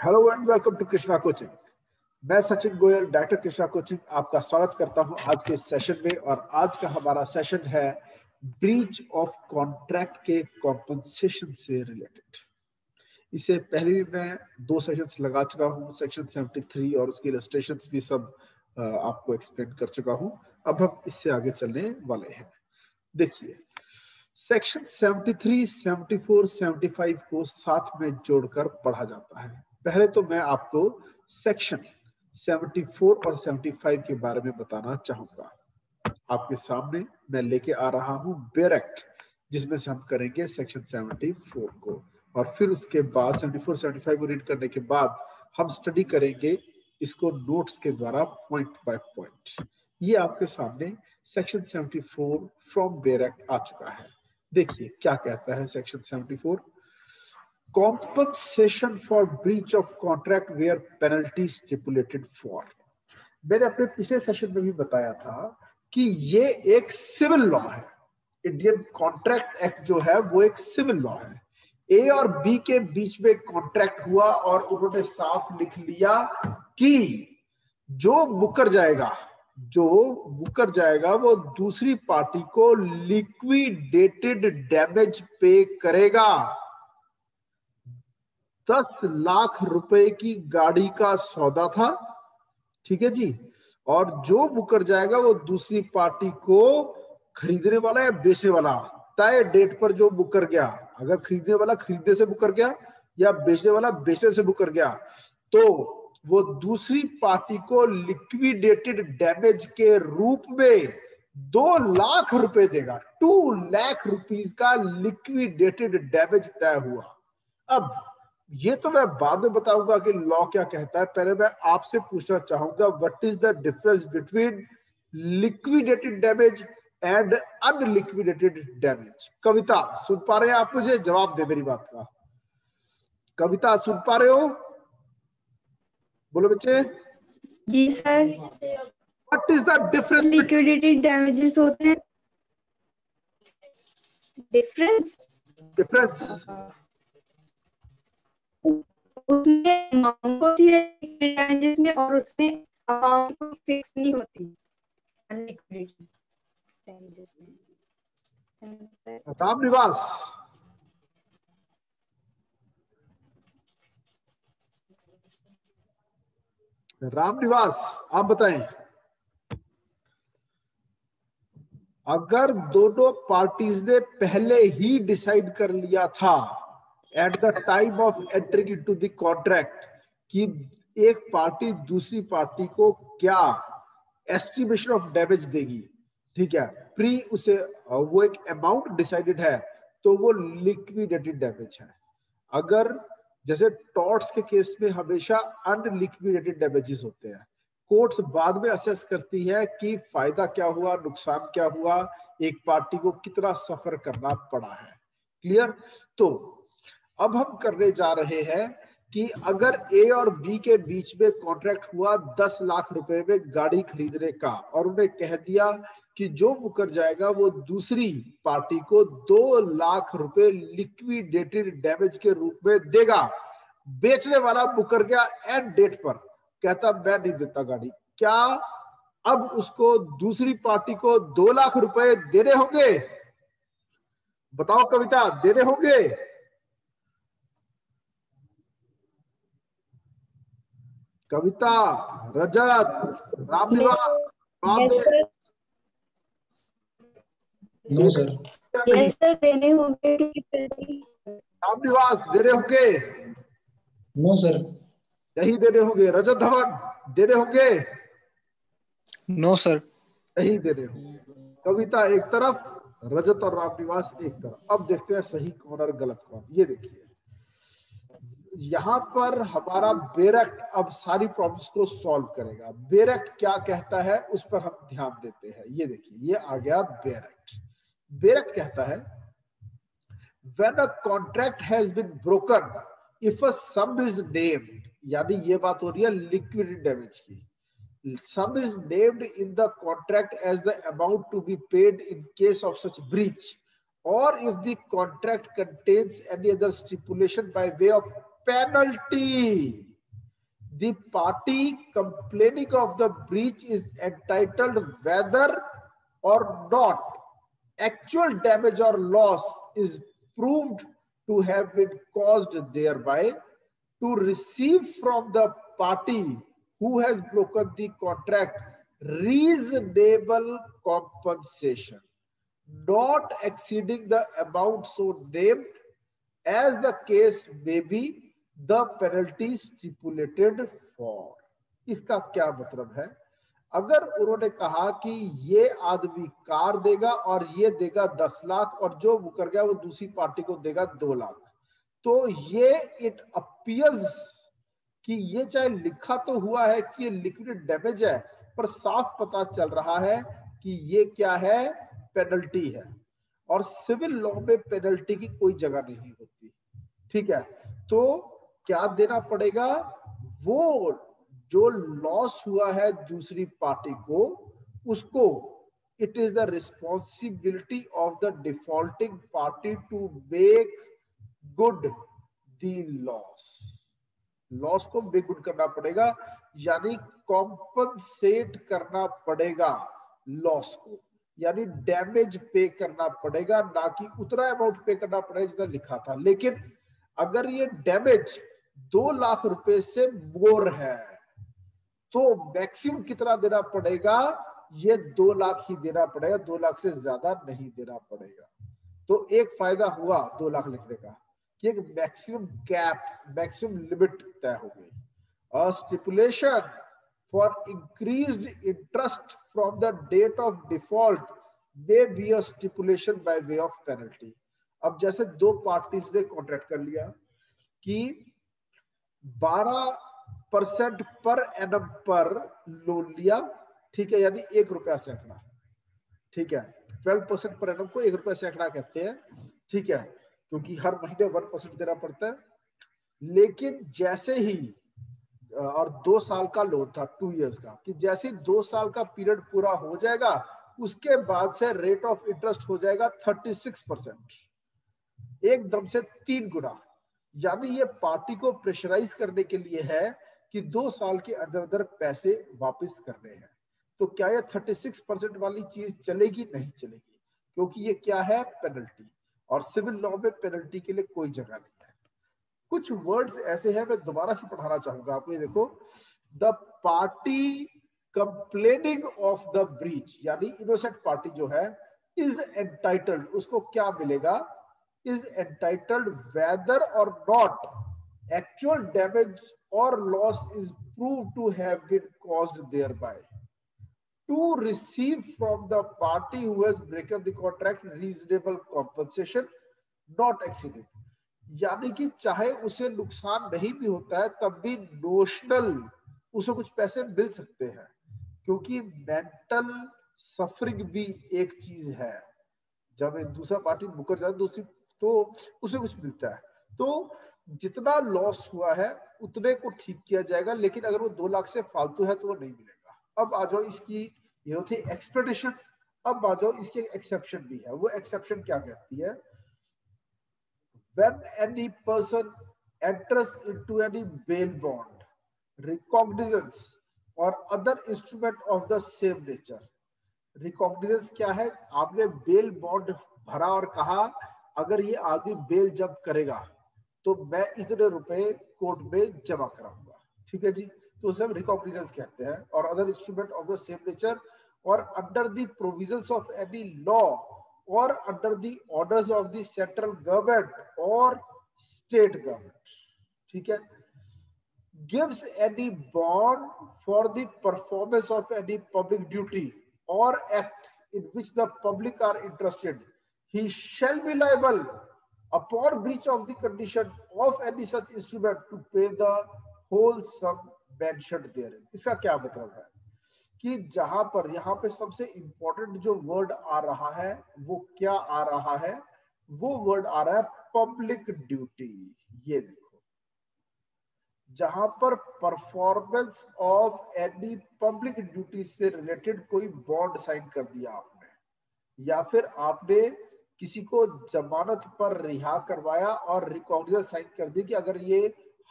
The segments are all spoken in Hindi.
Hello and welcome to Krishna coaching. मैं सचिन गोयल, डायरेक्टर कृष्णा कोचिंग, आपका स्वागत करता हूं आज के इस सेशन में। और आज का हमारा सेशन है ब्रीच ऑफ कॉन्ट्रैक्ट के कॉम्पनसेशन से रिलेटेड। इसे पहले भी मैं 2 सेशंस लगा चुका हूं, सेक्शन 73 और उसकी इलस्ट्रेशंस भी सब आपको एक्सप्लेन कर चुका हूं। अब हम इससे आगे चलने वाले हैं। देखिए, सेक्शन 73, 74, 75 को साथ में जोड़कर पढ़ा जाता है। पहले तो मैं आपको सेक्शन 74 और 75 के बारे में बताना चाहूंगा। आपके सामने मैं लेके आ रहा हूं बेयर एक्ट, जिसमें से हम करेंगे सेक्शन 74 को, और फिर उसके बाद 74, 75 को रीड करने के बाद हम स्टडी करेंगे इसको नोट्स के द्वारा पॉइंट बाय पॉइंट। ये आपके सामने सेक्शन 74 फ्रॉम बेयर एक्ट आ चुका है। देखिए क्या कहता है section 74। Compensation for breach of contract where penalty stipulated for. मैंने अपने पिछले सेशन में भी बताया था कि ये एक सिविल लॉ है। इंडियन कॉन्ट्रैक्ट एक्ट जो है वो एक सिविल लॉ है। ए और बी के बीच में कॉन्ट्रैक्ट हुआ और उन्होंने साफ लिख लिया कि जो मुकर जाएगा वो दूसरी पार्टी को लिक्विडेटेड डैमेज पे करेगा। 10 लाख रुपए की गाड़ी का सौदा था, ठीक है जी, और जो मुकर जाएगा वो दूसरी पार्टी को, खरीदने वाला या बेचने वाला, तय डेट पर जो मुकर गया, अगर खरीदने वाला खरीदने से मुकर गया या बेचने वाला बेचने से मुकर गया, तो वो दूसरी पार्टी को लिक्विडेटेड डैमेज के रूप में 2 लाख रुपए देगा। 2 लाख रुपीस का लिक्विडेटेड डैमेज तय हुआ। अब ये तो मैं बाद में बताऊंगा कि लॉ क्या कहता है। पहले मैं आपसे पूछना चाहूंगा, what is the difference between liquidated damage and unliquidated damage. Kavita सुन पा रहे हैं आप? मुझे जवाब दे मेरी बात का। कविता सुन पा रहे हो? बोलो बच्चे। जी sir. What is the difference? Liquidated damages होते हैं। डिफरेंस उसमें अमाउंट होती है डैमेजेस में, और उसमें अमाउंट फिक्स नहीं होती अनलिक्विडेटेड डैमेजेस में। रामनिवास, आप बताएं। अगर दोनों पार्टीज ने पहले ही डिसाइड कर लिया था at the time of entering into the contract कि एक पार्टी दूसरी पार्टी को क्या एस्टिमेशन ऑफ डैमेज देगी, ठीक है, प्री उसे वो एक अमाउंट डिसाइडेड है, तो वो लिक्विडेटेड डैमेज है। अगर जैसे टॉर्ट्स के केस में हमेशा अनलिक्विडेटेड डैमेजेस होते हैं। कोर्ट्स बाद में असेस करती है कि फायदा क्या हुआ, नुकसान क्या हुआ, एक पार्टी को कितना सफर करना पड़ा है। क्लियर? तो अब हम करने जा रहे हैं कि अगर ए और बी के बीच में कॉन्ट्रैक्ट हुआ 10 लाख रुपए में गाड़ी खरीदने का, और उन्हें कह दिया कि जो मुकर जाएगा वो दूसरी पार्टी को 2 लाख रुपए लिक्विडेटेड डैमेज के रूप में देगा। बेचने वाला मुकर गया एंड डेट पर, कहता मैं नहीं देता गाड़ी। क्या अब उसको दूसरी पार्टी को 2 लाख रुपए देने होंगे? बताओ कविता, देने होंगे? Kavita, Rajat, Ramniwas, no sir. Yes sir, देने होंगे। रामनिवास, देने होंगे? No sir. नहीं देने होंगे। रजत धवन, देने होंगे? No sir. नहीं देने होंगे। कविता एक तरफ, रजत और रामनिवास एक तरफ। अब देखते हैं सही कौन और गलत कौन। ये देखिए, यहां पर हमारा बेयर एक्ट अब सारी प्रॉब्लम्स को सॉल्व करेगा। बेयर एक्ट क्या कहता है उस पर हम ध्यान देते हैं। ये देखिए, ये आ गया बेयर एक्ट। बेयर एक्ट कहता है, when a contract has been broken if a sum is named, यानी ये बात हो रही है लिक्विडेटेड डैमेज की, sum is named in the contract as the amount to be paid in case of such breach, or if the contract contains any other stipulation by way of penalty, the party complaining of the breach is entitled whether or not actual damage or loss is proved to have been caused thereby, to receive from the party who has broken the contract reasonable compensation, not exceeding the amount so named, as the case may be, the penalty stipulated for. इसका क्या मतलब है? अगर उन्होंने कहा कि ये आदमी कार देगा और ये देगा 10 लाख और जो मुकर गया वो दूसरी पार्टी को देगा 2 लाख, तो ये इट अपीयर्स कि ये चाहे लिखा तो हुआ है कि ये लिक्विड डैमेज है, पर साफ पता चल रहा है कि ये क्या है, पेनल्टी है। और सिविल लॉ में पेनल्टी की कोई जगह नहीं होती, ठीक है। तो क्या देना पड़ेगा? वो जो लॉस हुआ है दूसरी पार्टी को, उसको it is the responsibility of the defaulting party to make good the loss. Loss को मेक गुड करना पड़ेगा, यानी कॉम्पनसेट करना पड़ेगा लॉस को, यानी डैमेज पे करना पड़ेगा, ना कि उतना अमाउंट पे करना पड़ेगा जितना लिखा था। लेकिन अगर ये डैमेज 2 लाख रुपए से मोर है तो मैक्सिमम कितना देना पड़ेगा? ये 2 लाख ही देना पड़ेगा, 2 लाख से ज्यादा नहीं देना पड़ेगा। तो एक फायदा हुआ 2 लाख लिखने का कि एक मैक्सिमम कैप, मैक्सिमम लिमिट तय हो गई। A stipulation for increased interest from the date of default may be a stipulation by way of penalty. अब जैसे दो पार्टीज ने कॉन्ट्रैक्ट कर लिया कि 12% पर एनम पर लोन लिया, ठीक है, यानी 1 रुपया सैकड़ा, ठीक है। 12% पर एनम को 1 रुपया सैकड़ा कहते हैं, ठीक है, क्योंकि हर महीने 1% देना पड़ता है। लेकिन जैसे ही, और 2 साल का लोन था, 2 इयर्स का, कि जैसे 2 साल का पीरियड पूरा हो जाएगा उसके बाद से रेट ऑफ इंटरेस्ट हो जाएगा 36%, एकदम से 3 गुना। यानी ये पार्टी को प्रेशराइज करने के लिए है कि 2 साल के अंदर अंदर पैसे वापस करने हैं। तो क्या ये 36% वाली चीज चलेगी? नहीं चलेगी, क्योंकि ये क्या है, पेनल्टी। और सिविल लॉ में पेनल्टी के लिए कोई जगह नहीं है। कुछ वर्ड्स ऐसे हैं, मैं दोबारा से पढ़ाना चाहूंगा आपको। ये देखो, the party complaining of the breach, यानी इनोसेंट पार्टी जो है, इज एंटाइटल्ड, उसको क्या मिलेगा? is entitled whether or not actual damage or loss is proved to have been caused thereby, to receive from the party who has broken the contract reasonable compensation not exceeding। यानी कि चाहे उसे नुकसान नहीं भी होता है तब भी नोशनल उसे कुछ पैसे मिल सकते हैं, क्योंकि मेंटल सफरिंग भी एक चीज है। जब एक दूसरा पार्टी मुकर जाए दूसरी, तो उसे कुछ मिलता है। तो जितना लॉस हुआ है उतने को ठीक किया जाएगा, लेकिन अगर वो 2 लाख से फालतू है तो वो नहीं मिलेगा। अब आ जाओ इसकी, ये होती है एक्सपेक्टेशन। अब आ जाओ इसकी एक्सेप्शन भी है। वो एक्सेप्शन क्या कहती है? When any person enters into any bail bond, recognizance or other instrument of the same nature। रिकॉग्निजेंस क्या है? आपने बेल बॉन्ड भरा और कहा अगर ये आदमी बेल जब्त करेगा तो मैं इतने रुपए कोर्ट में जमा कराऊंगा, ठीक है जी। तो उसे हम रिकॉग्निजेंस कहते हैं। Or other instrument of the same nature or under the provisions of any law or under the orders of the central government or state government, ठीक है। gives any bond for the performance of any public duty or act in which the public are interested, he shall be liable upon breach of the condition of any such instrument to pay the whole sum mentioned therein। इसका क्या मतलब है कि जहां पर यहाँ पे सबसे इंपॉर्टेंट जो वर्ड आ रहा है वो क्या आ रहा है? वो वर्ड आ रहा है पब्लिक ड्यूटी। ये देखो, जहां पर performance of any public duty से रिलेटेड कोई बॉन्ड साइन कर दिया आपने, या फिर आपने किसी को जमानत पर रिहा करवाया और रिकॉग्निजेंस साइन कर दी कि अगर ये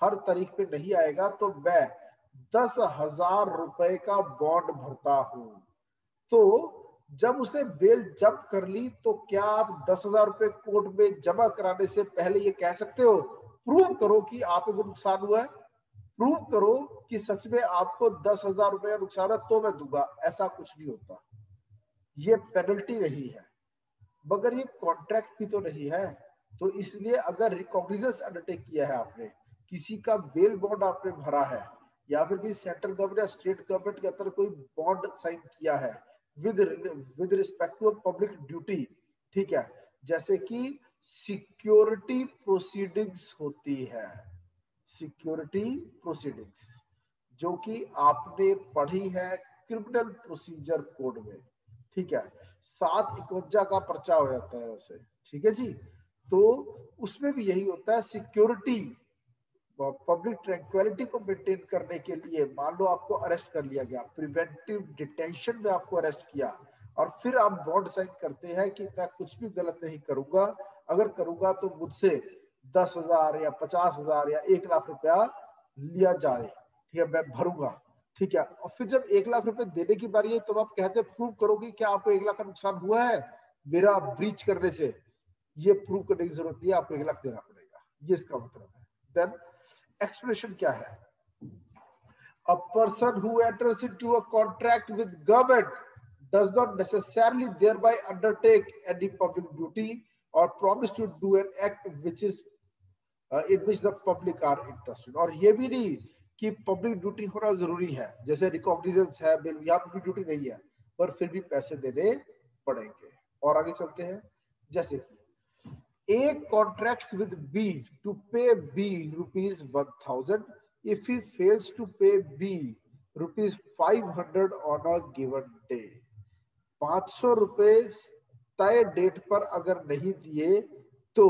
हर तारीख पे नहीं आएगा तो मैं 10,000 रुपए का बॉन्ड भरता हूं, तो जब उसने बेल जब्त कर ली तो क्या आप 10,000 रुपए कोर्ट में जमा कराने से पहले ये कह सकते हो प्रूव करो कि आप को नुकसान हुआ है, प्रूव करो कि सच में आपको 10,000 रुपए का नुकसान है तो मैं दूंगा? ऐसा कुछ नहीं होता। ये पेनल्टी नहीं है, मगर ये कॉन्ट्रैक्ट भी तो नहीं है। तो इसलिए अगर रिकॉग्निजेंस अंडरटेक किया है आपने, किसी का बेल बॉन्ड आपने भरा है, या फिर किसी सेंट्रल गवर्नमेंट या स्टेट गवर्नमेंट के अंदर कोई बॉन्ड साइन किया है with respect to public duty, ठीक है, जैसे कि सिक्योरिटी प्रोसीडिंग्स होती है, सिक्योरिटी प्रोसीडिंग्स जो कि आपने पढ़ी है क्रिमिनल प्रोसीजर कोड में, ठीक है, 751 का पर्चा हो जाता है ऐसे, ठीक है जी। तो उसमें भी यही होता है, सिक्योरिटी पब्लिक ट्रैंक्विलिटी को मेंटेन करने के लिए, मान लो आपको अरेस्ट कर लिया गया, प्रिवेंटिव डिटेंशन में आपको अरेस्ट किया, और फिर आप बॉन्ड साइन करते हैं कि मैं कुछ भी गलत नहीं करूंगा, अगर करूंगा तो मुझसे 10,000 या 50,000 या 1,00,000 रुपया लिया जाए, ठीक है, मैं भरूंगा, ठीक है। और फिर जब 1,00,000 रुपए देने की बारी है तब आप कहते हैं प्रूव करोगे क्या आपको 1,00,000 का नुकसान हुआ है मेरा ब्रीच करने से? ये प्रूव करने की जरूरत नहीं है, आपको 1,00,000 देना पड़ेगा, ये इसका मतलब है। देन एक्सप्लेनेशन क्या है? A person who enters into a contract with government does not necessarily thereby undertake any public duty or promise to do an act which is in which the public are interested। और ये भी नहीं कि पब्लिक ड्यूटी होना जरूरी है, जैसे रिकॉग्निजेंस है, यहाँ पे भी ड्यूटी नहीं है, पर फिर भी पैसे देने पड़ेंगे। और आगे चलते हैं, जैसे कि A contracts with B to pay B rupees 1,000 if he fails to pay B rupees 500 on a given day। 500 रुपए तय डेट पर अगर नहीं दिए तो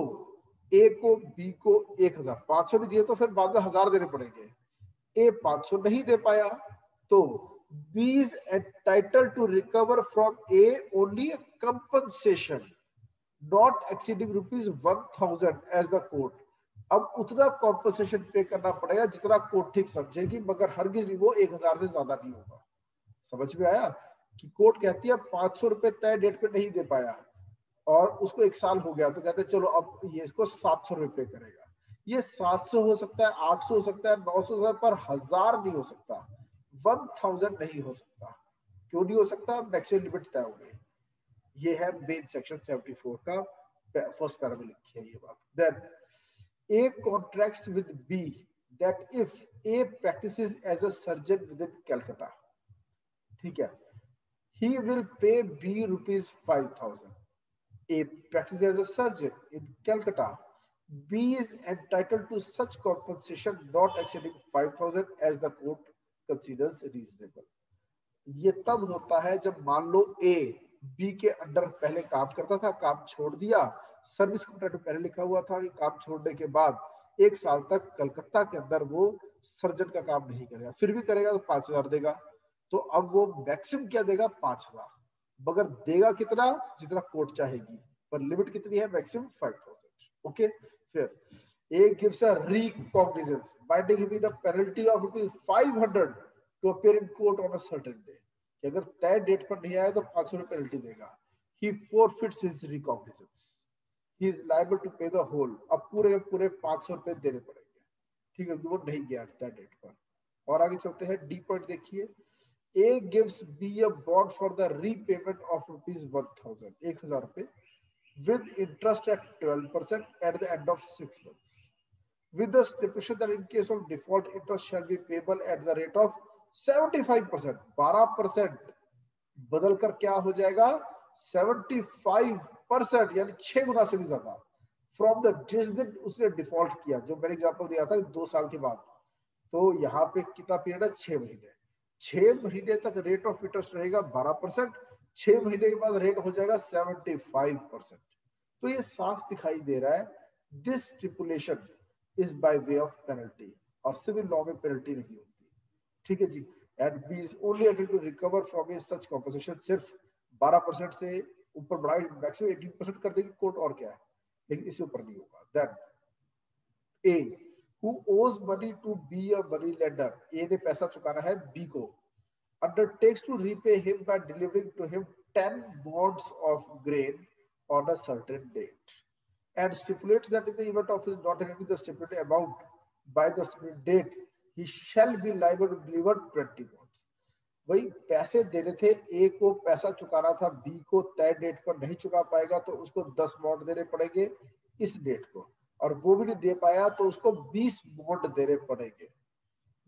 A को B को 1,000, 500 नहीं दिए तो फिर बाद में 1,000 देने पड़ेंगे। A 500 नहीं दे पाया तो B is entitled to recover from A only a compensation not exceeding rupees 1,000 as the court। अब उतना कॉम्पनसेशन पे करना पड़ेगा जितना कोर्ट ठीक समझेगी, मगर हरगिज भी वो 1,000 से ज्यादा नहीं होगा। समझ में आया कि कोर्ट कहती है 500 रुपए तय डेट पे नहीं दे पाया और उसको 1 साल हो गया, तो कहते हैं चलो अब ये इसको 700 रुपए करेगा। ये 700 हो सकता है, 800 हो सकता है, 900 हो सकता है, पर 1,000 नहीं हो सकता, 1,000 नहीं हो सकता। क्यों नहीं हो सकता? मैक्सिमम लिमिट तय हो गई। ये है मेन सेक्शन 74 का फर्स्ट पैरा में लिखी है ये बात। Then A contracts with B that if A practices as a surgeon within Calcutta, ठीक है, he will pay B rupees 5,000। A practices as a surgeon in Calcutta, B is entitled to such compensation not exceeding 5,000 as the court considers reasonable। ये तब होता है जब मान लो A बी के अंडर पहले काम करता था, काम छोड़ दिया, सर्विस कॉन्ट्रैक्ट में पहले लिखा हुआ था कि काम छोड़ने के बाद 1 साल तक कलकत्ता के अंदर वो सर्जन का काम नहीं करेगा, फिर भी करेगा तो 5,000 देगा। तो अब वो मैक्सिमम क्या देगा? 5,000, मगर देगा कितना? जितना कोर्ट चाहेगी, पर लिमिट कितनी है? मैक्सिमम 5,000। ओके, फिर A gives a recognizance binding him in a penalty of ₹500 to appear in court on a certain day। कि अगर तय डेट पर नहीं आया तो 500 रुपए पेनल्टी देगा। He forfeits his recognizance। He is liable to pay the whole। अब पूरे 500 रुपए देने पड़ेंगे, ठीक है, वो नहीं गया तय डेट पर। और आगे चलते हैं, डी पॉइंट देखिए। A gives B a bond for the repayment of rupees 1,000, 1,000 रुपए, with interest at 12% at the end of 6 months, with the stipulation that in case of default, interest shall be payable at the rate of 75%। 12% बदल कर क्या हो जाएगा? 75%, यानी 6 गुना से भी ज्यादा, फ्रॉम द जिस दिन उसने डिफॉल्ट किया। जो मैंने एग्जांपल दिया था 2 साल के बाद, तो यहाँ पे कितना पीरियड है? 6 महीने। 6 महीने तक रेट ऑफ इंटरेस्ट रहेगा 12%, 6 महीने के बाद रेट हो जाएगा 75%। तो ये साफ दिखाई दे रहा है this stipulation is by way of penalty, और सिविल लॉ में पेनल्टी नहीं होती, ठीक है जी। And B is only able to recover from a such compensation. सिर्फ 12% से ऊपर बढ़ाई मैक्सिमम 18% कर देगी कोर्ट, और क्या है, लेकिन इससे ऊपर नहीं होगा। Then A who owes money to B a money lender, A ने पैसा चुकाना है B को, undertakes to repay him by delivering to him 10 mods of grain on a certain date and stipulates that in the event of his not returning the stipulated amount by the stipulated date, he shall be liable to deliver 20 mods. वही पैसे देने थे, ए को पैसा चुकाना था, बी को तय डेट पर नहीं चुका पाएगा तो उसको 10 मॉड देने पड़ेंगे इस डेट को, और वो भी नहीं दे पाया तो उसको 20 मॉड देने पड़ेंगे.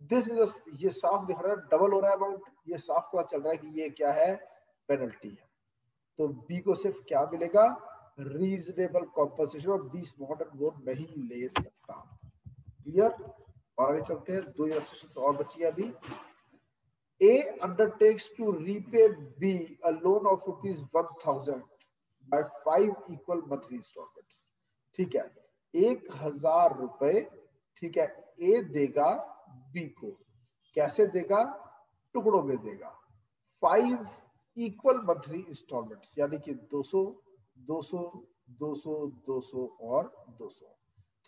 दिस इज, ये साफ दिख रहा है डबल हो रहा है अमाउंट, ये साफ पता चल रहा है कि ये क्या है, पेनल्टी है. तो बी को सिर्फ क्या मिलेगा, रीजनेबल कॉम्पनसेशन, और 20 मॉड वो नहीं ले सकता. क्लियर. और आगे चलते हैं, 2 इलस्ट्रेशंस और बची है अभी. A undertakes to repay B a loan of rupees 1000 by 5 equal monthly installments. ठीक है, 1000 रुपए, ठीक है, A देगा B को. कैसे देगा, टुकड़ों में देगा. 5 equal monthly installments, यानी कि 200 200 200 200 और 200.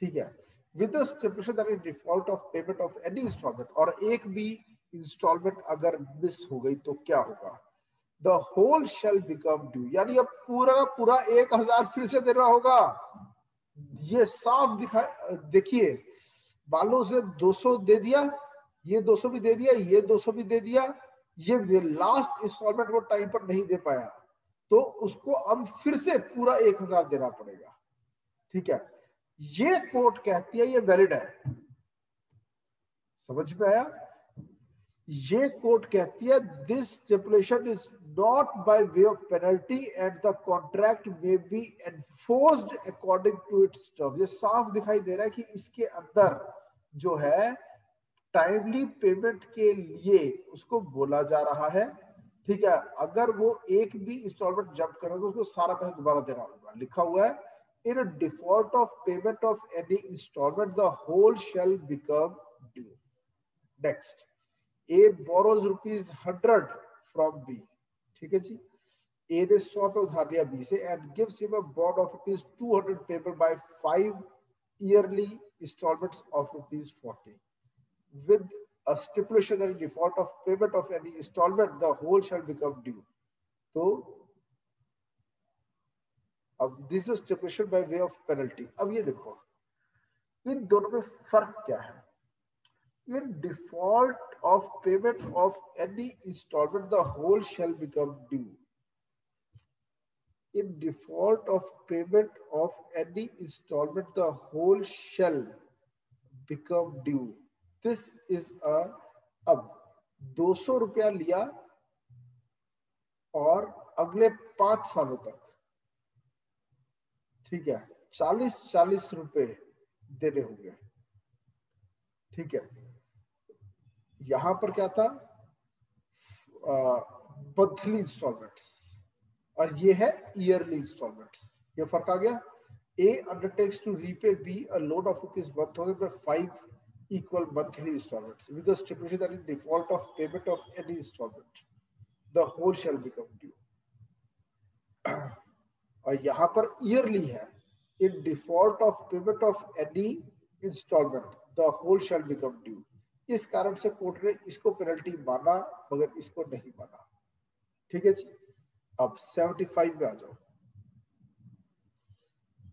ठीक है, with the stipulation that in default of payment of any installment, और एक भी इंस्टॉलमेंट अगर मिस हो गई तो क्या होगा, the whole shall become due, यानी अब पूरा पूरा 1000 फिर से देना होगा. ये साफ देखिए, मान लो उसे 200 दे दिया, ये 200 भी दे दिया, ये 200 भी दे दिया, ये लास्ट इंस्टॉलमेंट वो टाइम पर नहीं दे पाया तो उसको अब फिर से पूरा 1000 देना पड़ेगा. ठीक है, ये कोर्ट कहती है ये वैलिड है. समझ में आया. ये कोर्ट कहती है this stipulation is not by way of penalty and the contract may be enforced according to its term. ये साफ दिखाई दे रहा है कि इसके अंदर जो है टाइमली पेमेंट के लिए उसको बोला जा रहा है. ठीक है, अगर वो एक भी इंस्टॉलमेंट जंप करे तो उसको सारा पैसा दोबारा देना होगा. लिखा हुआ है in default of payment of any instalment the whole shall become due. Next, A borrows rupees 100 from B. ठीक है जी, A ने 100 रुपए उधार लिया B से and gives him a bond of rupees 200 payable by 5 yearly installments of rupees 40 with a stipulation that in default of payment of any installment the whole shall become due. तो अब this is stipulation by way of penalty. अब ये देखो इन दोनों में फर्क क्या है. In default of payment of any installment, the whole shall become due. In default of payment of any installment, the whole shall become due. This is a, अब 200 रुपया लिया और अगले 5 सालों तक, ठीक है, 40 रुपए देने होंगे. ठीक है, यहां पर क्या था, मंथली इंस्टॉलमेंट्स, और ये है ईयरली इंस्टॉलमेंट्स. ये फर्क आ गया. A undertakes to repay B a loan of rupees 1000 by 5 equal monthly installments with the stipulation that in default of payment of any installment the whole shall become due. और यहां पर ईयरली है, in default of payment of any installment the whole shall become due. इस कारण से कोर्ट ने इसको पेनल्टी माना मगर इसको नहीं माना. ठीक है जी. अब 75 में आ जाओ.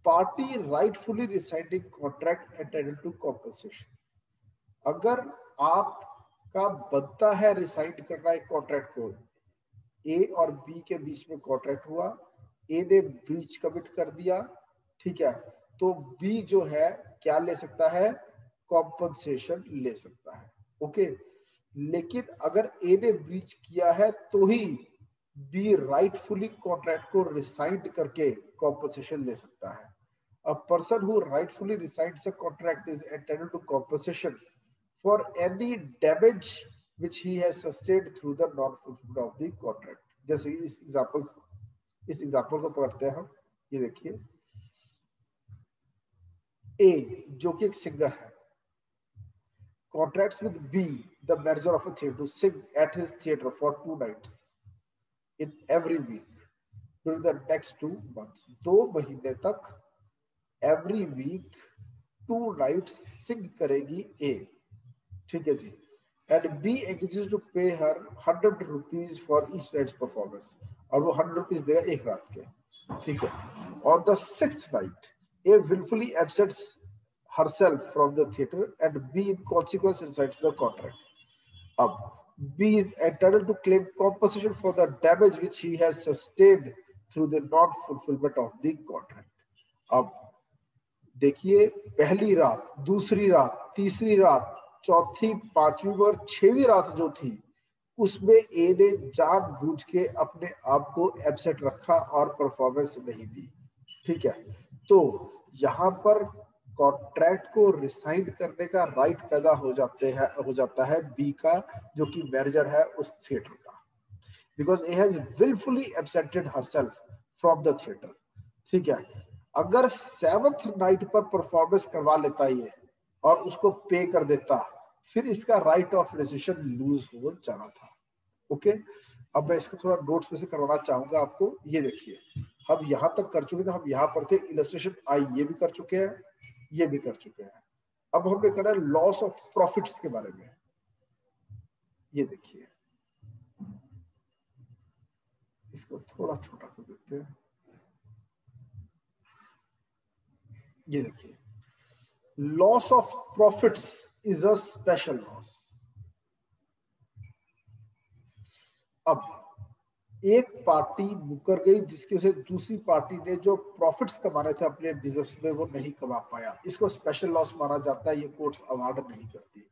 Party rightfully rescinding contract entitled to compensation. अगर आपका बनता है रिसाइड करना एक कॉन्ट्रैक्ट को, ए और बी के बीच में कॉन्ट्रैक्ट हुआ, ए ने ब्रीच कमिट कर दिया, ठीक है, तो बी जो है क्या ले सकता है, कॉम्पनसेशन ले सकता है. ओके, लेकिन अगर ए ने ब्रीच किया है तो ही बी राइटफुली कॉन्ट्रैक्ट को रिसाइड करके कॉम्पनसेशन ले सकता है. A person who rightfully rescinds a contract is entitled to compensation for any damage which he has sustained through the non fulfilment of the contract. जैसे इस एग्जांपल को पढ़ते हैं हम. ये देखिए, ए जो कि एक सिंगर है, contracts with B, the manager of a theatre, to sing at his theatre for 2 nights in every week during the next 2 months. 2 महीने तक every week 2 नाइट्स सिंग करेगी ए, ठीक है जी, and B agrees to pay her 100 rupees for each night's performance, और वो 100 रुपीज देगा एक रात के, ठीक है। On the 6th night A wilfully absents herself from the theater and B in consequence incites the contract. अब B is entitled to claim compensation for the damage which he has sustained through the non-fulfillment of the contract. अब देखिए, पहली रात, दूसरी रात, तीसरी रात, चौथी, पांचवी और छठवीं रात जो थी, उसमें ए ने जानबूझ के अपने आप को एब्सेंट रखा और परफॉर्मेंस नहीं दी, ठीक है। तो यहाँ पर कॉन्ट्रैक्ट को रिसाइन करने का राइट पैदा हो जाता है बी का, जो कि मैनेजर है उस थिएटर का, because A has wilfully absented herself from the theatre, ठीक है। अगर 7th नाइट पर परफॉर्मेंस करवा लेता ये और उसको पे कर देता, फिर इसका राइट ऑफ रेजिस्ट्रेशन लूज हो जाना था, ओके। अब मैं इसको थोड़ा नोट्स में से करवाना चाहूंगा आपको। ये देखिए, हम यहां तक कर चुके थे, हम यहां पर थे, इलस्ट्रेशन आई ये भी कर चुके हैं, ये भी कर चुके हैं। अब हमने करना है लॉस ऑफ प्रॉफिट्स के बारे में। ये देखिए, इसको थोड़ा छोटा कर देते हैं। ये देखिए, loss of profits is a special loss. अब एक पार्टी मुकर गई जिसकी वजह से दूसरी पार्टी ने जो प्रॉफिट्स कमाने थे अपने बिजनेस में वो नहीं कमा पाया, इसको स्पेशल लॉस माना जाता है। ये कोर्ट्स अवार्ड नहीं करती।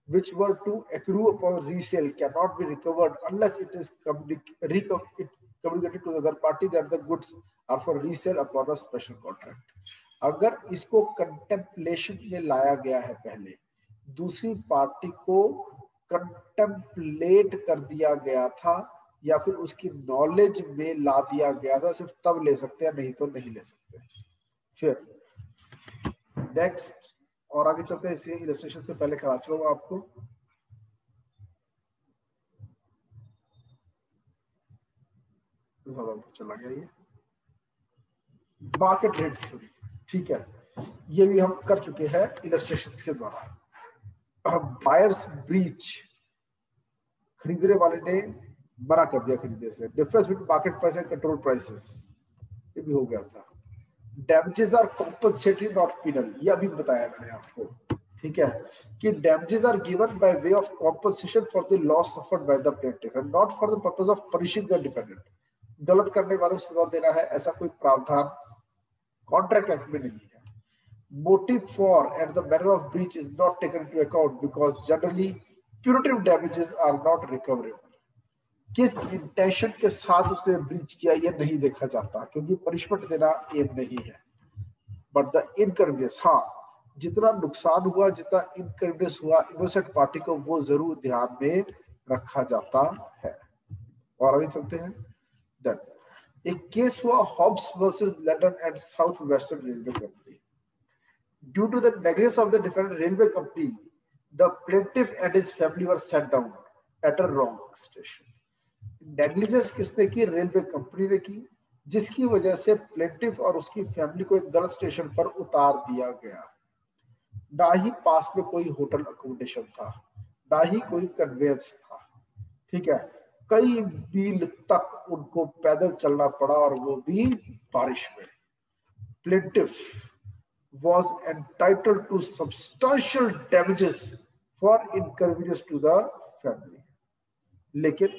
which were to accrue upon resale cannot be recovered unless it is communicated to the other party that the goods are for resale upon a special contract. अगर इसको कंटेम्पलेशन में लाया गया है, पहले दूसरी पार्टी को कंटेम्पलेट कर दिया गया था या फिर उसकी नॉलेज में ला दिया गया था, सिर्फ तब ले सकते हैं, नहीं तो नहीं ले सकते। फिर नेक्स्ट और आगे चलते हैं। इसे इलस्ट्रेशन से पहले करा चुका हूं आपको। चला गया ये मार्केट रेट थ्योरी, ठीक है, ये भी हम कर चुके हैं इलस्ट्रेशंस के द्वारा। बायर्स ब्रीच, खरीदने वाले ने मना कर दिया खरीदने से। Difference between market price and control prices, ये भी हो गया था। Damages are compensatory not penal, ये अभी बताया मैंने आपको, ठीक है, कि damages are given by way of compensation for the loss suffered by the plaintiff and not for the purpose of punishing the defendant. गलत करने वालों को सजा देना है, ऐसा कोई प्रावधान कॉन्ट्रैक्ट एक्ट में नहीं है। Motive for and the manner of breach is not taken into account because generally punitive damages are not recoverable. किस इंटेंशन के साथ उसने ब्रीच किया ये नहीं देखा जाता, क्योंकि पनिशमेंट देना एम नहीं है। बट द इनकन्वीनियंस, हाँ, जितना नुकसान हुआ, जितना इनकन्वीनियंस हुआ इनोसेंट पार्टी को, वो जरूर ध्यान में रखा जाता है। और आगे चलते हैं। देन एक केस हुआ Hobbs versus London and South Western Railway Company. Due to the negligence of the different railway company, the plaintiff and his family were set down at a wrong station. Negligence किसने की? रेलवे कंपनी ने की, जिसकी वजह से प्लेंटिफ और उसकी फैमिली को एक गलत स्टेशन पर उतार दिया गया। ना ही पास में कोई होटल अकोमोडेशन था, ना ही कोई कन्वेंस था, ठीक है। कई मील तक उनको पैदल चलना पड़ा और वो भी बारिश में। Plaintiff was entitled to substantial damages for inconvenience to the family, लेकिन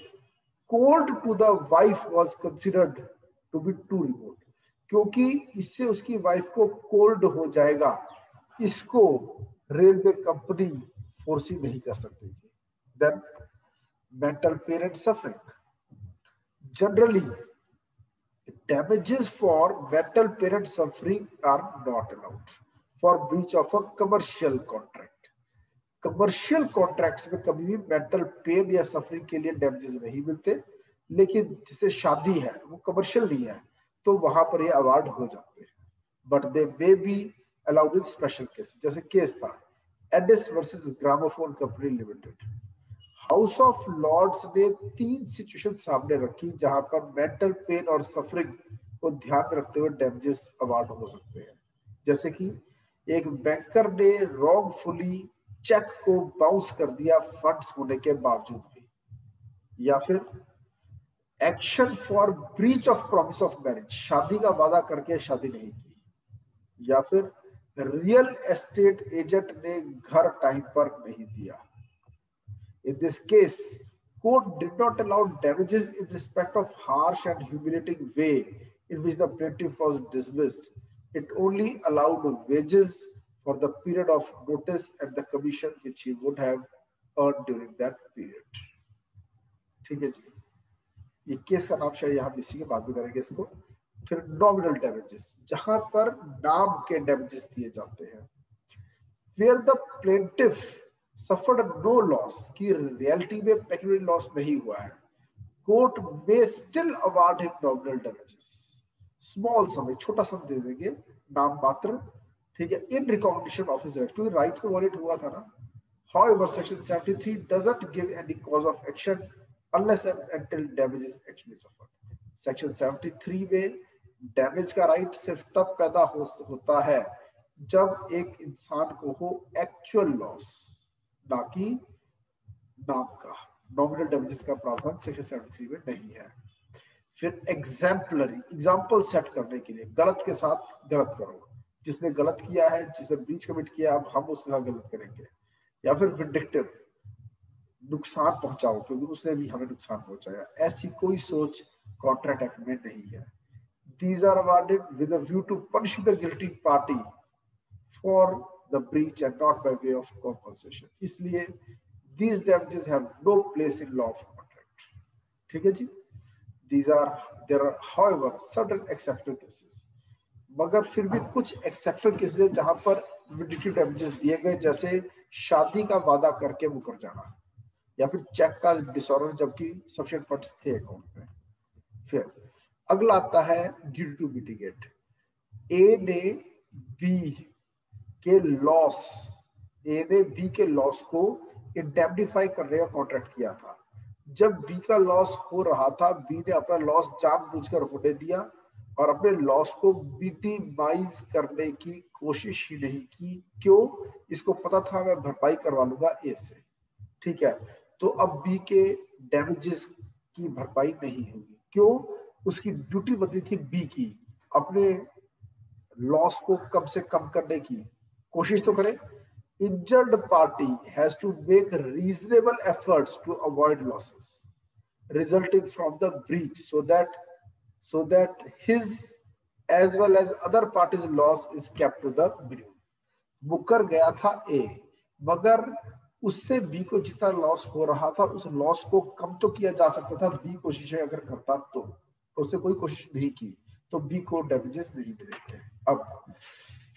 cold to the wife was considered to be too remote, क्योंकि इससे उसकी वाइफ को कोल्ड हो जाएगा, इसको रेलवे कंपनी फोर्सी नहीं कर सकती थी। Then mental pain and suffering, generally damages for mental pain and suffering are not allowed for breach of a commercial contract. Commercial contracts में कभी भी मेंटल पेन या सफरिंग के लिए डैमेजेस नहीं मिलते, लेकिन जिससे शादी है वो कमर्शियल नहीं है तो वहां पर ये अवार्ड हो जाते हैं। But they may be allowed in special case, जैसे केस था Addis versus Gramophone Company Limited. House of Lords ने 3 सिचुएशन सामने रखी जहां पर मेंटल पेन और सफरिंग को ध्यान में रखते हुए डैमेजेस अवार्ड हो सकते हैं। जैसे कि एक बैंकर ने रॉन्गफुली चेक को बाउंस कर दिया फंड्स होने के बावजूद भी, या फिर action for breach of promise of marriage, शादी का वादा करके शादी नहीं की, या फिर रियल एस्टेट एजेंट ने घर टाइम पर नहीं दिया। In this case, court did not allow damages in respect of harsh and humiliating way in which the plaintiff was dismissed. It only allowed wages for the period of notice and the commission which he would have earned during that period. ठीक है जी, ये केस का नाम शायद हम इसी के बाद में करेंगे इसको। फिर नॉमिनल डैमेजेस, जहां पर नाम के डैमेजेस दिए जाते हैं। Where the plaintiff suffered no loss, की रियलिटी में पेक्यूनियरी लॉस नहीं हुआ है, कोर्ट में still award him nominal damages, small sum, छोटा सम दे देंगे, नाम मात्र, ठीक है, in recognition of his right, क्योंकि राइट तो वॉलिड हुआ था ना। However, section 73 doesn't give any cause of action unless and until damage is actually suffered. Section 73 में डैमेज का राइट सिर्फ तब पैदा होता है जब एक इंसान को हो एक्चुअल लॉस, ना कि नाम का। नॉमिनल डैमेजेस का प्रावधान सेक्शन 73 में नहीं है। फिर एग्जाम्पलरी, एग्जाम्पल सेट करने के लिए, गलत के साथ गलत करो, जिसने गलत किया है, जिसने ब्रीच कमिट किया, अब हम उसके साथ गलत करेंगे। या फिर विंडिक्टिव, नुकसान पहुंचाओ क्योंकि उसने भी हमें नुकसान पहुंचाया, ऐसी कोई सोच कॉन्ट्रैक्ट एक्ट में नहीं है। These are awarded with a view to punish the guilty party for the breach and not by way of compensation. इसलिए these damages have no place in law of contract. ठीक है जी। There are however certain exceptional cases, मगर फिर भी कुछ एक्सेप्शनल केसेस है जहां पर विंडिक्टिव डैमेजेस दिए गए, जैसे शादी का वादा करके मुकर जाना, या फिर चेक का डिसऑर्डर जबकि सफिशिएंट फंड्स थे अकाउंट में। फिर अगला आता है ड्यूटी टू मिटिगेट। ए ने बी के लॉस को इंडेमनिफाई करने का कॉन्ट्रैक्ट किया था। जब बी का लॉस हो रहा था, बी ने अपना लॉस जानबूझकर होने दिया और अपने लॉस को मिनिमाइज करने की कोशिश ही नहीं की। क्यों? इसको पता था मैं भरपाई करवा लूंगा ए से, ठीक है। तो अब बी के डैमेजेस की भरपाई नहीं होगी। क्यों? उसकी ड्यूटी बनती थी बी की, अपने लॉस को कम से कम करने की कोशिश तो करे। Injured party has to make reasonable efforts to avoid losses resulting from the breach so that his as well as other parties loss is kept to the minimum. मुकर गया था ए, मगर उससे बी को जितना लॉस हो रहा था उस लॉस को कम तो किया जा सकता था, बी कोशिशें अगर करता तो उससे कोई कोशिश नहीं की तो बी को डैमेजेस नहीं मिलेंगे। अब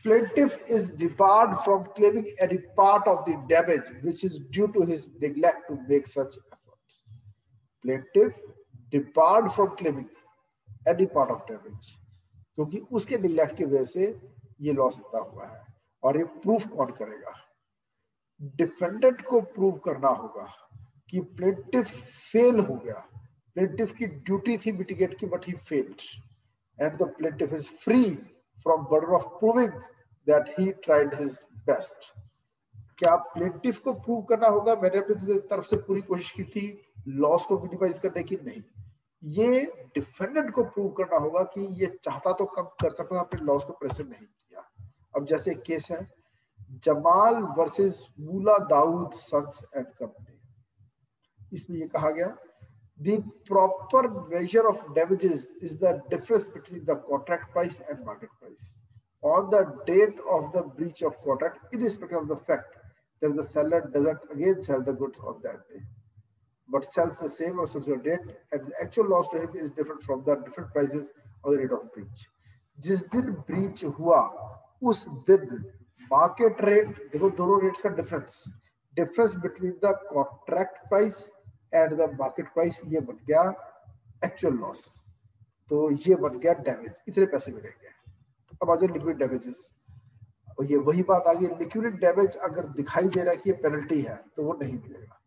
plaintiff is debarred from claiming any part of the damage which is due to his neglect to make such efforts. Plaintiff debarred from claiming any part of damage, क्योंकि उसके निगलेक्ट की वजह से ये लॉस इतना हुआ है। और ये प्रूफ कौन करेगा? डिफेंडेंट को प्रूव करना होगा कि प्लेंटिफ फेल हो गया। प्लेंटिफ की ड्यूटी थी मिटिगेट की, but he failed and the plaintiff is free from burden of proving that he tried his best. क्या प्लेंटिफ को प्रूव करना होगा मैंने अपनी तरफ से पूरी कोशिश की थी लॉस को मिनिमाइज करने की? नहीं, ये डिफेंडेंट को प्रूव करना होगा कि ये चाहता तो कम कर सकता था, अपने लॉस को प्रेजेंट नहीं किया। अब जैसे केस है Jamal versus Moola Dawood Sons and Company, इसमें ये कहा गया the proper measure of damages is the difference between the contract price and market price on the date of the breach of contract irrespective of the fact that the seller doesn't again sell the goods on that day but sells the same or subsequent date, and the actual loss to him is different from the different prices or the rate of breach. जिस दिन ब्रीच हुआ उस दिन मार्केट रेट, देखो दोनों रेट्स का difference between the contract price and the market price, ये बन गया एक्चुअल लॉस, तो ये बन गया डैमेज, इतने पैसे मिलेंगे। अब आ जाए लिक्विड डैमेजेस, और ये वही बात आ गई, लिक्विड डैमेज अगर दिखाई दे रहा है कि ये पेनल्टी है तो वो नहीं मिलेगा।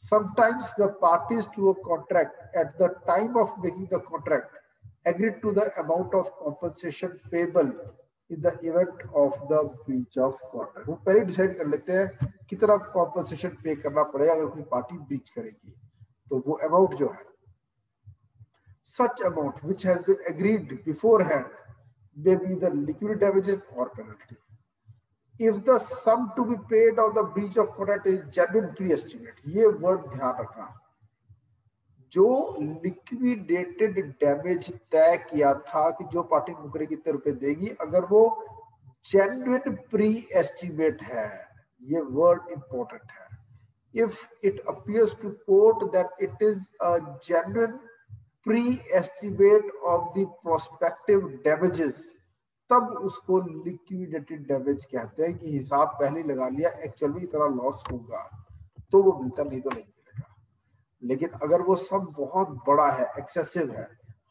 Sometimes the parties to a contract at the time of making the contract agreed to the amount of compensation payable in the event of the breach of contract. वो पहले डिसाइड कर लेते हैं कितना कॉम्पनसेशन पे करना पड़ेगा अगर कोई पार्टी ब्रीच करेगी। तो वो अमाउंट जो है, such amount which has been agreed beforehand may be the liquidated damages or penalty. If the sum to be paid on the breach of contract is genuine pre-estimate, ये वर्ड ध्यान रखना, जो लिक्विडेटेड डैमेज तय किया था कि जो पार्टी मुकरे कितने रुपए देगी, अगर वो जेन्युइन प्री एस्टिमेट है, ये वर्ड इंपॉर्टेंट है। If it appears to court that it is a genuine pre-estimate of the prospective damages, तब उसको लिक्विडेटेड डैमेज कहते हैं कि हिसाब पहले लगा लिया, एक्चुअल में इतना लॉस होगा तो वो मिलता, नहीं तो नहीं मिलेगा। लेकिन अगर वो सब बहुत बड़ा है, एक्सेसिव है,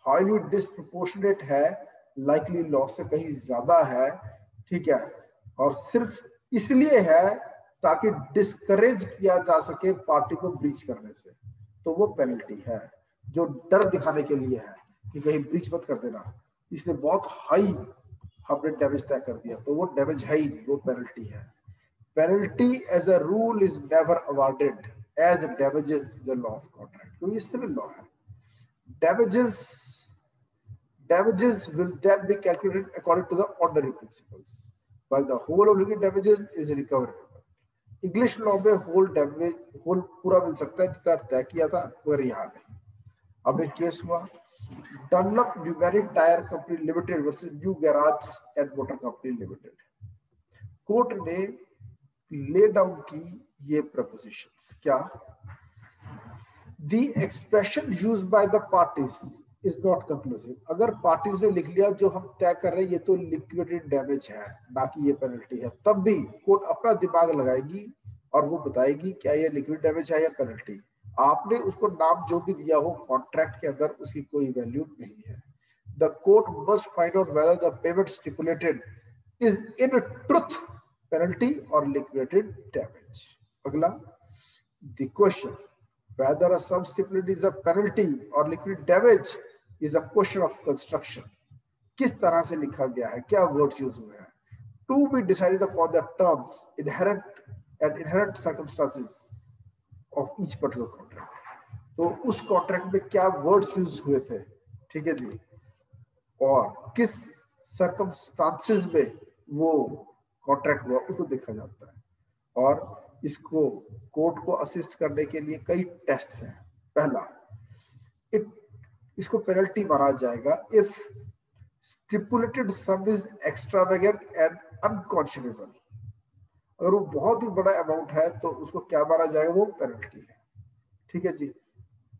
हाईली डिस्प्रपोर्शनेट है, लाइकली लॉस से कहीं ज्यादा है, ठीक है, और सिर्फ इसलिए है ताकि डिस्करेज किया जा सके पार्टी को ब्रीच करने से, तो वो पेनल्टी है। जो डर दिखाने के लिए है कि कहीं ब्रीच मत कर देना, इसने बहुत हाई हमने डैमेज तय कर दिया, तो वो डैमेज है ही नहीं, वो पेनल्टी है। Penalty as a rule is never awarded as damages in the law of contract, तो ये सिविल लॉ है। Damages will then be calculated according to the ordinary principles, while the whole of liquidated damages is recoverable. English law में होल डैमेज, होल पूरा मिल सकता है जितना तय किया था, मगर यहाँ नहीं। अब एक केस हुआ, Dunlop numeric tyre company limited versus new garage and motor company limited. Court ने ले डाउन की ये प्रपोजिशंस, क्या? The expression used by the parties is not conclusive. अगर पार्टीज ने लिख लिया जो हम तय कर रहे हैं ये तो लिक्विडेटेड डैमेज है, ना कि ये पेनल्टी है, तब भी कोर्ट अपना दिमाग लगाएगी और वो बताएगी क्या ये लिक्विड डैमेज है या पेनल्टी। आपने उसको नाम जो भी दिया हो कॉन्ट्रैक्ट के अंदर, उसकी कोई वैल्यू नहीं है। The court must find out whether the payment stipulated is in truth penalty और लिक्विडेटेड डैमेज। अगला, the question whether a sum stipulated is a penalty or liquidated damage is a question of construction. किस तरह से लिखा गया है, क्या वर्ड्स यूज हुए हैं, to be decided upon the terms, inherent circumstances of each particular contract. तो उस कॉन्ट्रैक्ट में क्या वर्ड्स यूज हुए थे, ठीक है जी, और किस सर्कमस्टांसेस में वो कॉन्ट्रैक्ट हुआ उसको देखा जाता है। और इसको कोर्ट को असिस्ट करने के लिए कई टेस्ट्स हैं। पहला, इसको पेनल्टी माना जाएगा if stipulated sum is extravagant and unconscionable. अगर वो बहुत ही बड़ा अमाउंट है तो उसको क्या माना जाएगा, वो पेनल्टी है, ठीक है जी।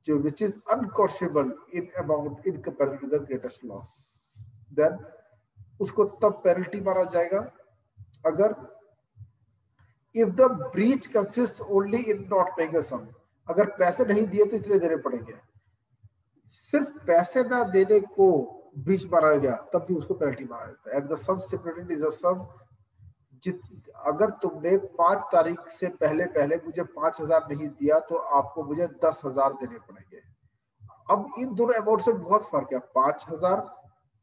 जो which is unconscionable in amount in comparison to the greatest loss, then उसको तब पेनल्टी माना जाएगा अगर if the breach consists only in not paying the sum, अगर पैसे नहीं दिए तो इतने देने पड़ेंगे, सिर्फ पैसे ना देने को ब्रीच माना गया तब भी उसको पेनल्टी माना जाता है। At the sum stipulated is a sum, अगर तुमने 5 तारीख से पहले मुझे 5,000 नहीं दिया तो आपको मुझे 10,000 देने पड़ेंगे। अब इन दोनों अमाउंट से बहुत फर्क है, 5,000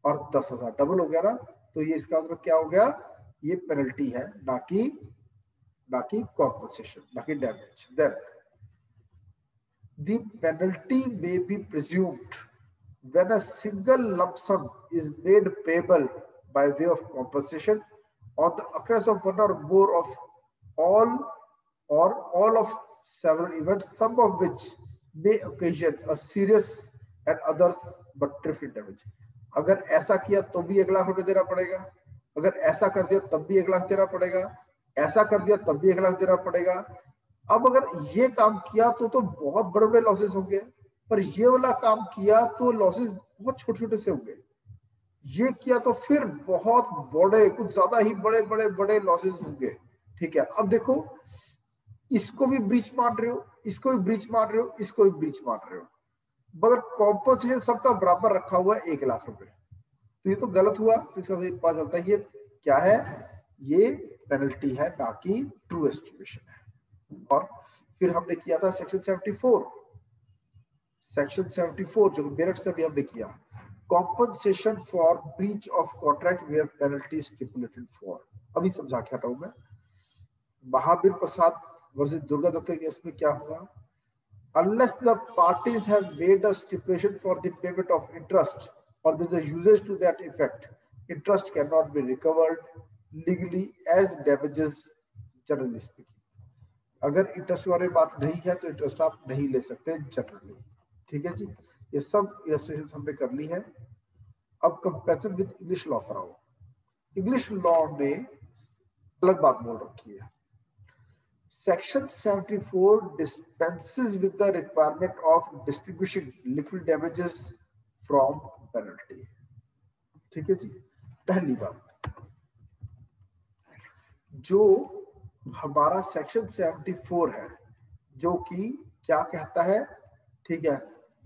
और 10,000 डबल हो गया ना, तो ये इसका मतलब क्या हो गया, ये पेनल्टी है, ना कि compensation, ना कि damage. Then the penalty may be presumed when a single lump sum is made payable by way of compensation on the occurrence of one or more of all of several events, some of which may occasion a serious and others but trivial damage. अगर ऐसा किया तो भी 1 लाख रुपए देना पड़ेगा, अगर ऐसा कर दिया तब भी 1 लाख देना पड़ेगा, ऐसा कर दिया तब भी 1 लाख देना पड़ेगा। अब अगर ये काम किया तो बहुत बड़े बड़े लॉसेस होंगे, पर ये वाला काम किया तो लॉसेस बहुत छोटे छोटे से होंगे, ये किया तो फिर बहुत बड़े, कुछ ज्यादा ही बड़े बड़े बड़े लॉसेस होंगे, ठीक है। अब देखो, इसको भी ब्रीच मान रहे हो, इसको भी ब्रीच मान रहे हो, इसको भी ब्रीच मान रहे हो, मगर कॉम्पनसेशन सबका बराबर रखा हुआ है 1 लाख रुपए, तो ये तो गलत हुआ। तो इसका पता चलता है ये क्या है, ये पेनल्टी है, ना कि ट्रू एस्टिमेशन है। और फिर हमने किया था सेक्शन 74 जो मेरठ से भी हमने किया, compensation for breach of contract where penalty stipulated for. अभी समझा के हटाऊं मैं। महावीर प्रसाद वर्सेस दुर्गा दत्त के केस में क्या हुआ? Unless the parties have made a stipulation for the payment of interest or there is a usage to that effect, interest cannot be recovered legally as damages generally speaking. अगर इंटरेस्ट वाली बात नहीं है तो इंटरेस्ट आप नहीं ले सकते जनरली। ठीक है जी, ये सब इलस्ट्रेशन हमने कर ली है। अब कंपैरिजन विद इंग्लिश लॉ कराओ। इंग्लिश लॉ ने अलग बात बोल रखी है। Section 74 dispenses with the requirement of distinguishing liquid damages from penalty. ठीक है जी। पहली बात, जो हमारा सेक्शन 74 है, जो कि क्या कहता है, ठीक है,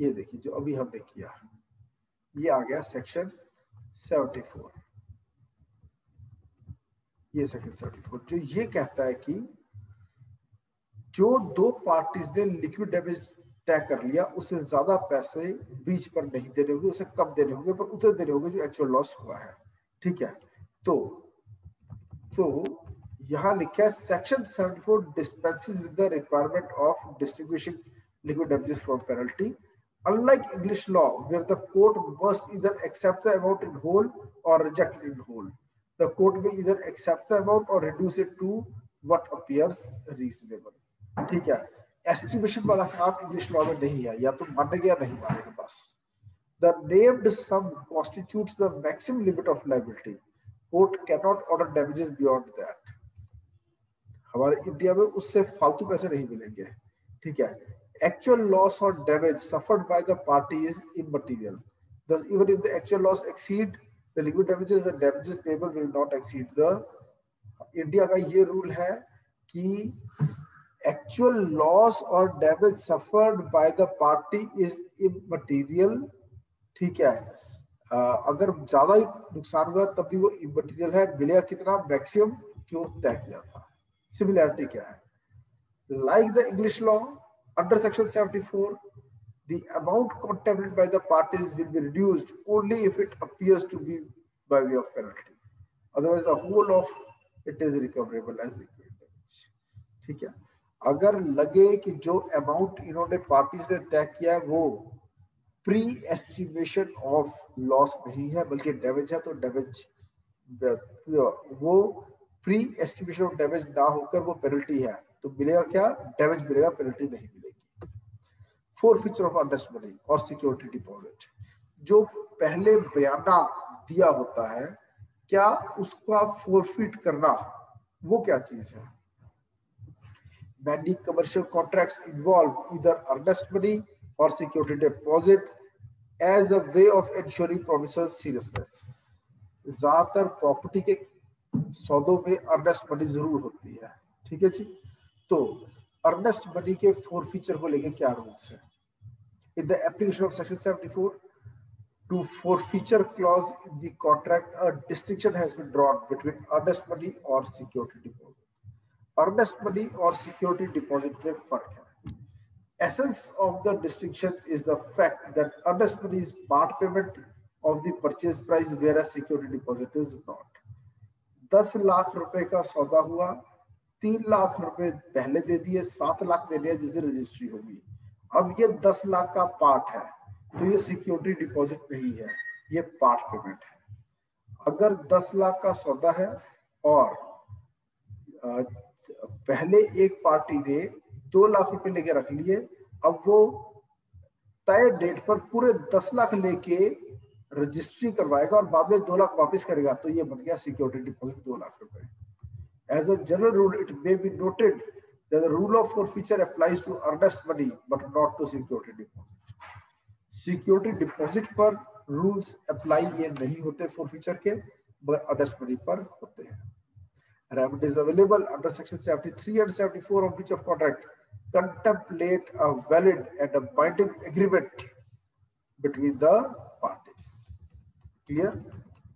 ये देखिए जो अभी हमने किया, ये आ गया सेक्शन 74। ये सेक्शन 74 जो ये कहता है कि जो दो पार्टीज ने लिक्विड डैमेज तय कर लिया, उससे ज्यादा पैसे ब्रीच पर नहीं देने होंगे, उसे कम देने होंगे, पर उतने देने होंगे जो एक्चुअल लॉस हुआ है। ठीक है, तो यहां लिखा है section 74 dispenses with the requirement of distinguishing liquid damages from penalty unlike English law where the court must either accept the amount in whole or reject it in whole. The court may either accept the amount or reduce it to what appears reasonable. ठीक है, एस्टिमेशन वाला काम इंग्लिश लॉ में नहीं है, या तो मानेगा या नहीं मानेगा बस। The named sum constitutes the maximum limit of liability. Court cannot order damages beyond that. हमारे इंडिया में उससे फालतू पैसे नहीं मिलेंगे। ठीक है, actual loss or damage suffered by the party is immaterial. Thus, even if the actual loss exceed the liquid damages, the damages payable will not exceed the। India का ये रूल है कि actual loss or damage suffered by the party is immaterial। ठीक है, अगर ज्यादा नुकसान हुआ तब भी वो immaterial है, मिलेगा कितना, मैक्सिमम जो तय किया था। सिमिलैरिटी क्या है? Like the English law, under section 74, the amount contemplated by the parties will be reduced only if it appears to be by way of penalty. Otherwise, the whole of it is recoverable as liquid damage. ठीक है, अगर लगे कि जो अमाउंट इन्होंने पार्टीज ने तय किया है वो प्री एस्टिमेशन ऑफ लॉस नहीं है बल्कि डैमेज है, तो डैमेज वो प्री एस्टिमेशन ऑफ डैमेज ना होकर वो पेनल्टी है, तो मिलेगा क्या, डैमेज मिलेगा, पेनल्टी नहीं मिलेगी। फोरफीचर ऑफ अनरेस्ट मनी और सिक्योरिटी डिपॉजिट, जो पहले बयाना दिया होता है, क्या उसका फोरफीट करना वो क्या चीज है? Many commercial contracts involve either earnest money or security deposit as a way of ensuring promises seriousness. ज्यादातर प्रॉपर्टी के सौदों में अर्नेस्ट मनी जरूर होती है। ठीक है जी, तो अर्नेस्ट मनी के फोरफीचर को लेके क्या रूल्स है? In the application of section 74 to forfeiture clause in the contract, a distinction has been drawn between earnest money or security deposit. Earnest money और security deposit में फर्क है। Essence of the distinction is the fact that earnest money is part payment of the purchase price, whereas security deposit is not. 10 lakh रुपए का सौदा हुआ, 3 लाख रुपए पहले दे दिए, 7 लाख देने हैं जिस दिन रजिस्ट्री होगी। अब ये 10 लाख का पार्ट है, तो ये सिक्योरिटी डिपॉजिट नहीं है, ये पार्ट पेमेंट है। अगर 10 लाख का सौदा है और पहले एक पार्टी ने 2 लाख रुपए लेके रख लिए, अब वो तय डेट पर पूरे 10 लाख लेके रजिस्ट्री करवाएगा और बाद में 2 लाख वापस करेगा, तो ये बन गया सिक्योरिटी डिपॉजिट 2 लाख रुपए। As a general rule, it may be noted that the rule of forfeiture applies to earnest money but not to security deposit. Security deposit पर rules apply ये नहीं होते forfeiture के, मगर earnest money पर होते हैं। Remedies available under section 73 and 74 of breach of contract contemplate a valid and a binding agreement between the parties. Clear?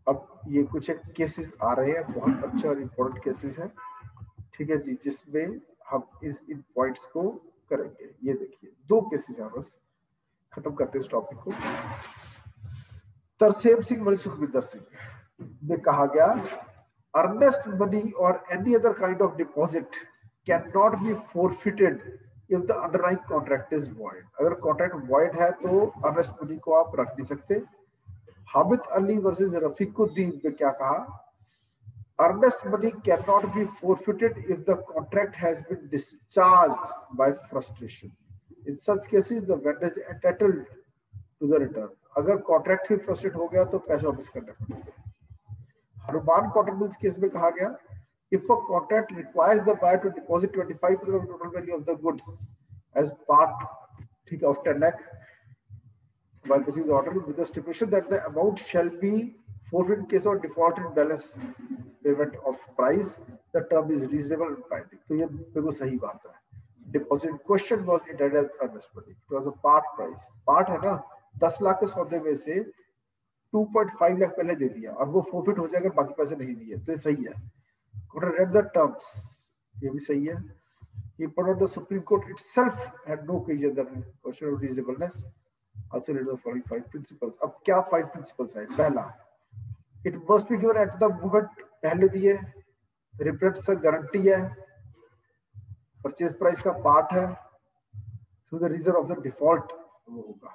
अब ये कुछ एक केसेस आ रहे हैं, बहुत अच्छे और इम्पोर्टेंट केसेस हैं। ठीक है जी, जिसमें हम इन पॉइंट्स को करेंगे। ये देखिए 2 केसेस हैं, बस खत्म करते हैं इस टॉपिक को। तरसेम सिंह वर्सेस सुखविंदर सिंह में कहा गया अर्नेस्ट मनी और any other kind of deposit can not be forfeited if the underlying contract is void. अगर कॉन्ट्रैक्ट वॉइड है तो अर्नेस्ट मनी को आप रख नहीं सकते। हामिद अली वर्सेस रफीकुद्दीन में क्या कहा, earnest money cannot be forfeited if the contract has been discharged by frustration. In such cases, the vendor is entitled to the return. अगर कॉन्ट्रैक्ट ही फ्रस्ट्रेट हो गया तो पैसे वापस करने पड़ेंगे। हनुमान कॉटन मिल्स केस में कहा गया, if a contract requires the buyer to deposit 25% of the total value of the goods as part ठीक है of 10 lakh while receiving the order with the stipulation that the amount shall be forfeit in case of default in balance payment of price, the term is reasonable and binding. तो ये बिल्कुल सही बात है। Deposit question was entered as earnest money. It was a part price. Part है ना, 10 लाख के सौदे में से 2.5 लाख पहले दे दिया और वो forfeit हो जाएगा बाकी पैसे नहीं दिए, तो ये सही है। Court read the terms, ये भी सही है। He put out the Supreme Court itself had no occasion that question of reasonableness. Also read the following 5 principles. अब क्या 5 principles है? पहला, it must be given at the moment पहले दिए, रिप्रेजेंट्स गारंटी है, परचेज प्राइस का पार्ट है, through the reason of the default वो होगा।